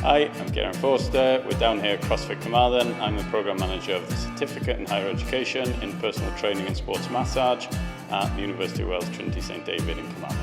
Hi, I'm Kieran Forster. We're down here at CrossFit Carmarthen. I'm the Programme Manager of the Certificate in Higher Education in Personal Training and Sports Massage at the University of Wales Trinity St David in Carmarthen.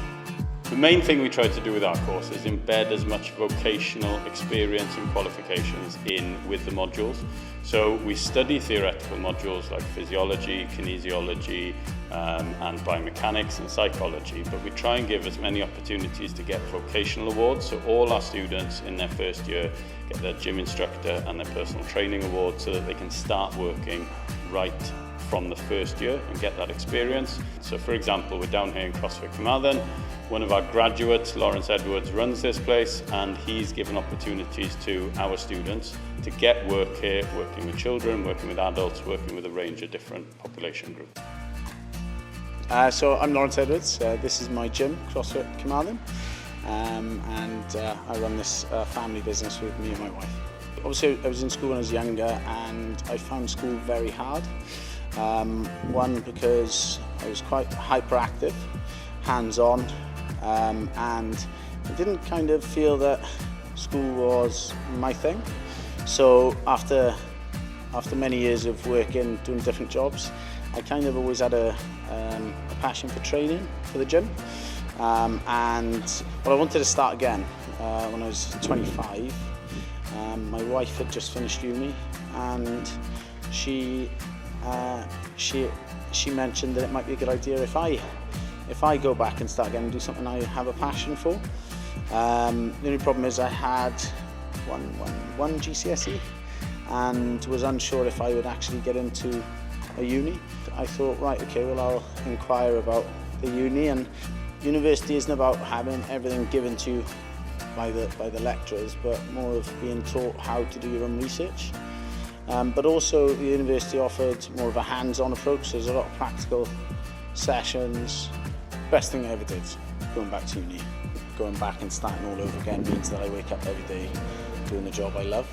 The main thing we try to do with our course is embed as much vocational experience and qualifications in with the modules. So we study theoretical modules like physiology, kinesiology, and biomechanics and psychology, but we try and give as many opportunities to get vocational awards. So all our students in their first year get their gym instructor and their personal training award so that they can start working right from the first year and get that experience. So for example, we're down here in CrossFit Carmarthen. One of our graduates, Lawrence Edwards, runs this place, and he's given opportunities to our students to get work here, working with children, working with adults, working with a range of different population groups. So I'm Lawrence Edwards. This is my gym, CrossFit Carmarthen, and I run this family business with me and my wife. Obviously, I was in school when I was younger, and I found school very hard. One, because I was quite hyperactive, hands-on, and I didn't kind of feel that school was my thing. So after many years of working, doing different jobs, I kind of always had a passion for training for the gym. And I wanted to start again when I was 25. My wife had just finished uni, and she mentioned that it might be a good idea if I go back and start again and do something I have a passion for. The only problem is I had one GCSE and was unsure if I would actually get into a uni. I thought, right, okay, well, I'll inquire about the uni, and university isn't about having everything given to you by the lecturers, but more of being taught how to do your own research. But also the university offered more of a hands-on approach, so there's a lot of practical sessions. Best thing I ever did, going back to uni. Going back and starting all over again means that I wake up every day doing the job I love.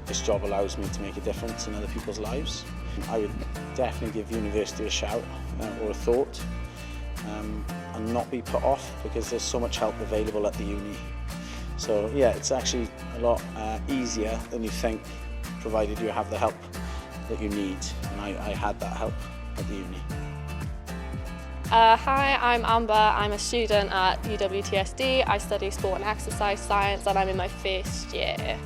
This job allows me to make a difference in other people's lives. I would definitely give university a shout or a thought, and not be put off, because there's so much help available at the uni. So yeah, it's actually a lot easier than you think, provided you have the help that you need, and I had that help at the uni. Hi, I'm Amber. I'm a student at UWTSD. I study sport and exercise science, and I'm in my first year.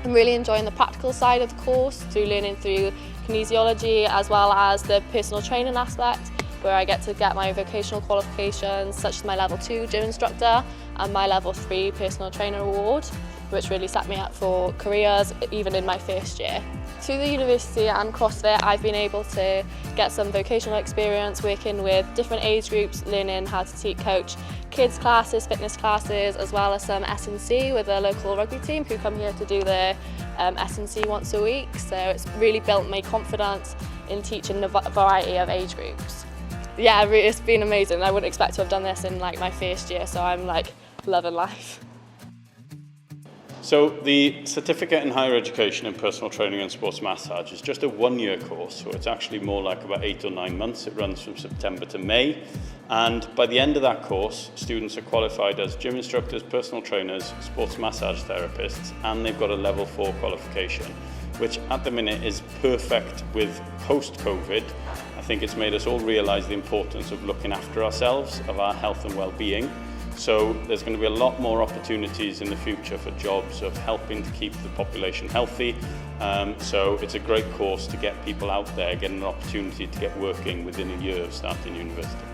I'm really enjoying the practical side of the course, through learning through kinesiology as well as the personal training aspect, where I get to get my vocational qualifications such as my level 2 gym instructor and my level 3 personal trainer award, which really set me up for careers even in my first year. Through the university and CrossFit, I've been able to get some vocational experience working with different age groups, learning how to coach kids classes, fitness classes, as well as some S&C with a local rugby team who come here to do their S&C once a week. So it's really built my confidence in teaching a variety of age groups. Yeah, it's been amazing. I wouldn't expect to have done this in like my first year, so I'm like loving life. So the Certificate in Higher Education in Personal Training and Sports Massage is just a one-year course, so it's actually more like about 8 or 9 months. It runs from September to May, and by the end of that course, students are qualified as gym instructors, personal trainers, sports massage therapists, and they've got a level 4 qualification, which at the minute is perfect with post-COVID. I think it's made us all realise the importance of looking after ourselves, of our health and well-being. So there's going to be a lot more opportunities in the future for jobs of helping to keep the population healthy. So it's a great course to get people out there, getting an opportunity to get working within a year of starting university.